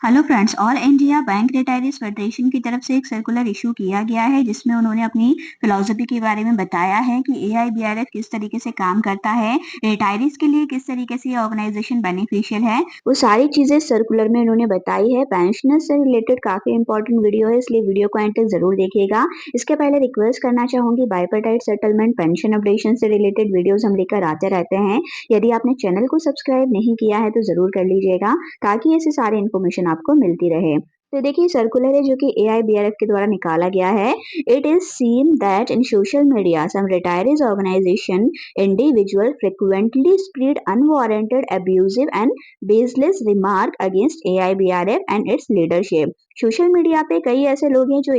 Hello friends, all India bank retirees federation की तरफ से एक सर्कुलर इशू किया गया है जिसमें उन्होंने अपनी फिलॉसफी के बारे में बताया है कि एआईबीआरएफ किस तरीके से काम करता है, रिटायरीज के लिए किस तरीके से ये ऑर्गेनाइजेशन बेनिफिशियल है, वो सारी चीजें सर्कुलर में उन्होंने बताई है। पेंशनर्स से रिलेटेड काफी इंपॉर्टेंट वीडियो है, इसलिए वीडियो को एंड तक जरूर देखिएगा। इसके पहले रिक्वेस्ट करना चाहूंगी, बाइपर्टाइट सेटलमेंट पेंशन अपडेशन से रिलेटेड वीडियोस हम लेकर आते रहते हैं। यदि आपने चैनल को सब्सक्राइब नहीं किया है तो जरूर कर लीजिएगा ताकि ऐसे सारे इन्फॉर्मेशन आपको मिलती रहे। तो देखिए, सर्कुलर है जो कि एआईबीआरएफ के द्वारा निकाला गया है। It is seen that in social media some retirees organisation individual frequently spread unwarranted abusive and baseless remark against AIBRF and its leadership. Social media पे कई ऐसे लोग हैं जो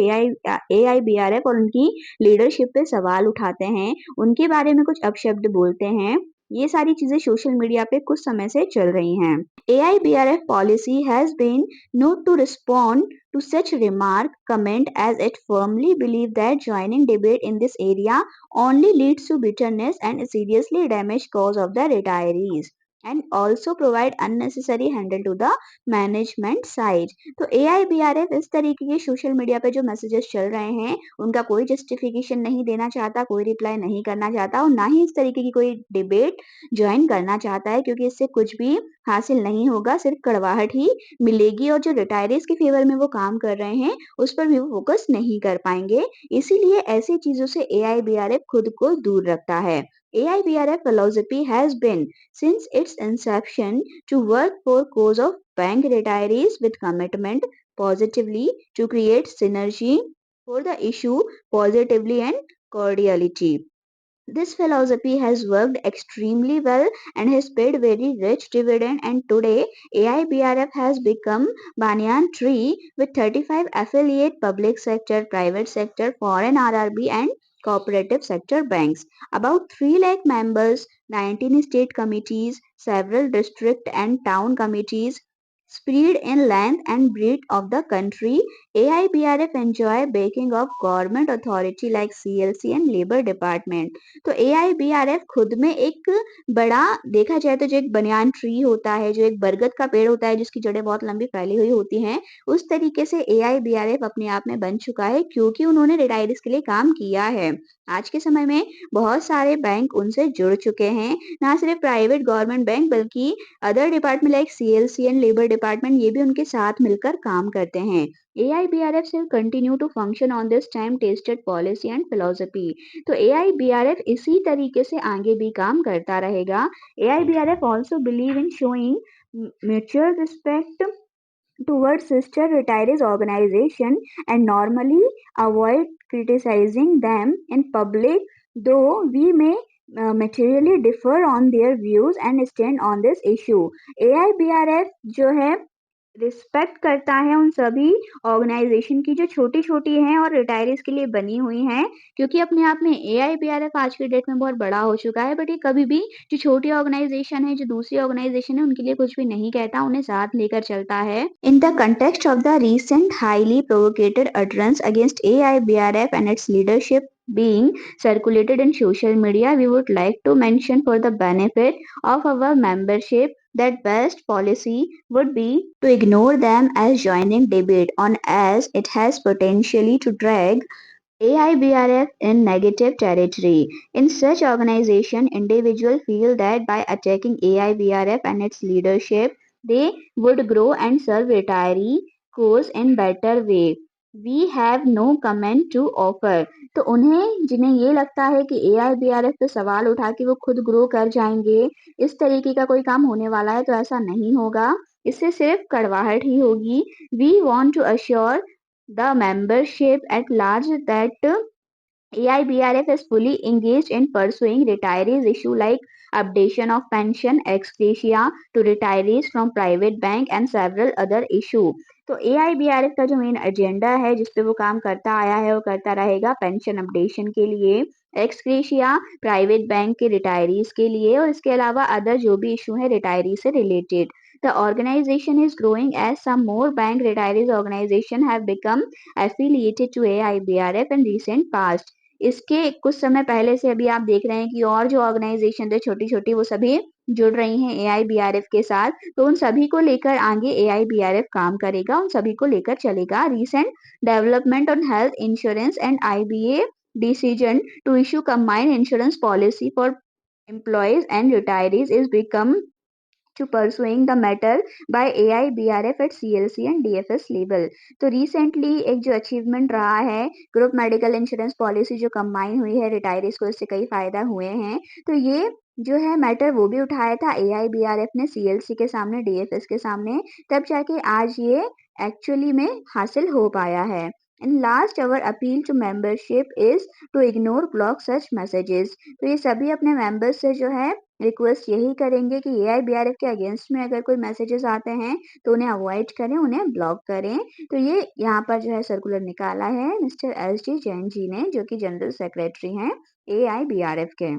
एआईबीआरएफ और उनकी लीडरशिप पे सवाल उठाते हैं, उनके बारे में कुछ अपशब्द बोलते हैं। ये सारी चीजें सोशल मीडिया पे कुछ समय से चल रही हैं। AIBRF policy has been known to respond to such remark comment as it firmly believe that joining debate in this area only leads to bitterness and seriously damage cause of the retirees and also provide unnecessary handle to the management side। तो AIBRF इस तरीके के social media पे जो messages चल रहे हैं उनका कोई जस्टिफिकेशन नहीं देना चाहता, कोई रिप्लाई नहीं करना चाहता और ना ही इस तरीके की कोई डिबेट ज्वाइन करना चाहता है, क्योंकि इससे कुछ भी हासिल नहीं होगा, सिर्फ कड़वाहट ही मिलेगी और जो रिटायरीज के फेवर में वो काम कर रहे हैं उस पर भी वो फोकस नहीं कर पाएंगे। इसीलिए ऐसी चीजों से एआईबीआरएफ खुद को दूर रखता है। AIBRF philosophy has been since its inception to work for cause of bank retirees with commitment positively to create synergy for the issue positively and cordiality. This philosophy has worked extremely well and has paid very rich dividend, and today AIBRF has become banyan tree with 35 affiliate public sector, private sector, foreign RRB and cooperative sector banks, about 3 lakh members, 19 state committees, several district and town committees, spread in length and breadth of the country. AIBRF enjoy backing of government authority like CLC and Labor Department। तो AIBRF खुद में एक बड़ा, देखा जाए तो जो एक बनियान ट्री होता है, जो एक बरगद का पेड़ होता है जिसकी जड़ें बहुत लंबी फैली हुई होती हैं, उस तरीके से AIBRF अपने आप में बन चुका है क्योंकि उन्होंने रिटायरीज के लिए काम किया है। आज के समय में बहुत सारे बैंक उनसे जुड़ चुके हैं, ना सिर्फ प्राइवेट गवर्नमेंट बैंक बल्कि other department like CLC and labour department, ये भी उनके साथ मिलकर काम करते हैं। AIBRF will continue to function on this time tested policy and philosophy। तो AIBRF इसी तरीके से आगे भी काम करता रहेगा। AIBRF also believe in showing mutual respect towards sister retirees organization and normally avoid criticizing them in public, though we may materially differ on their views and stand on this issue। AIBRF जो है respect करता है उन सभी organisation की जो छोटी छोटी हैं और रिटायरीज के लिए बनी हुई हैं, क्योंकि अपने आप में एआईबीआरएफ आज की डेट में बहुत बड़ा हो चुका है, बट ये कभी भी जो छोटी ऑर्गेनाइजेशन है, जो दूसरी ऑर्गेनाइजेशन है, उनके लिए कुछ भी नहीं कहता, उन्हें साथ लेकर चलता है। In the context of the recent highly provocated utterance against AIBRF and its leadership being circulated in social media, we would like to mention for the benefit of our membership that best policy would be to ignore them as joining debate on, as it has potentially to drag AIBRF in negative territory. In such organization, individuals feel that by attacking AIBRF and its leadership, they would grow and serve retiree cause in better way. We have no comment to offer। तो उन्हें, जिन्हें ये लगता है कि AIBRF पे सवाल उठा के वो खुद ग्रो कर जाएंगे, इस तरीके का कोई काम होने वाला है, तो ऐसा नहीं होगा, इससे सिर्फ कड़वाहट ही होगी। We want to assure the membership at large that AIBRF is fully engaged in pursuing retirees issue like updation of pension, ex gratia to retirees from private bank and several other issue। तो AIBRF का जो main agenda है जिस पे वो काम करता आया है, वो करता रहेगा पेंशन अपडेशन के लिए, एक्स ग्रेशिया प्राइवेट बैंक के रिटायरीज के लिए, और इसके अलावा अदर जो भी इशू है रिटायरी से related. The organization is growing as some more bank retirees organization have become affiliated to AIBRF in recent past। इसके कुछ समय पहले से अभी आप देख रहे हैं कि और जो ऑर्गेनाइजेशन थे छोटी छोटी, वो सभी जुड़ रही हैं एआईबीआरएफ के साथ, तो उन सभी को लेकर आगे एआईबीआरएफ काम करेगा, उन सभी को लेकर चलेगा। Recent development on health insurance and IBA decision to issue combined insurance policy for employees and retirees is become to pursuing the matter by AIBRF at CLC and DFS level। तो रिसेंटली एक जो achievement रहा है, group medical insurance policy जो combine हुई है, retirees को इससे कई फायदा हुए हैं। तो ये जो है मैटर वो भी उठाया था एआईबीआरएफ ने सीएलसी के सामने, डीएफएस के सामने, तब जाके आज ये एक्चुअली में हासिल हो पाया है। And last our appeal to membership is to ignore block such messages. तो ये सभी अपने मेंबर्स से जो है रिक्वेस्ट यही करेंगे कि एआईबीआरएफ के अगेंस्ट में अगर कोई मैसेजेस आते हैं तो उन्हें अवॉइड करें, उन्हें ब्लॉक करें। तो ये यहाँ पर जो है सर्कुलर निकाला है mister S D Jain ji ने, जो कि जनरल सेक्रेटरी हैं एआईबीआरएफ के।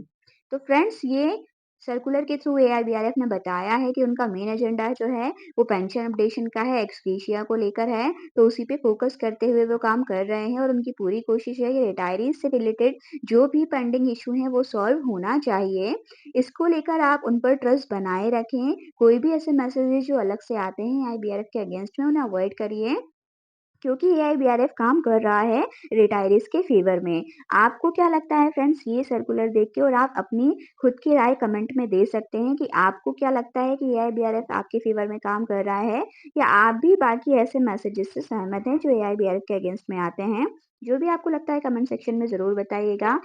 तो फ्रेंड्स, ये सर्कुलर के थ्रू एआईबीआरएफ ने बताया है कि उनका मेन एजेंडा जो है वो पेंशन अपडेशन का है, एक्सग्रेशिया को लेकर है, तो उसी पे फोकस करते हुए वो काम कर रहे हैं और उनकी पूरी कोशिश है कि रिटायरीज से रिलेटेड जो भी पेंडिंग इशू हैं वो सॉल्व होना चाहिए। इसको लेकर आप उन पर ट्रस्ट बनाए रखें। कोई भी ऐसे मैसेजेस जो अलग से आते हैं आईबीआरएफ के अगेंस्ट में, उन्हें अवॉइड करिए, क्योंकि एआईबीआरएफ काम कर रहा है रिटायरीज के फेवर में। आपको क्या लगता है फ्रेंड्स ये सर्कुलर देख के? और आप अपनी खुद की राय कमेंट में दे सकते हैं कि आपको क्या लगता है कि एआईबीआरएफ आपके फेवर में काम कर रहा है, या आप भी बाकी ऐसे मैसेजेस से सहमत हैं जो एआईबीआरएफ के अगेंस्ट में आते हैं? जो भी आपको लगता है कमेंट सेक्शन में ज़रूर बताइएगा।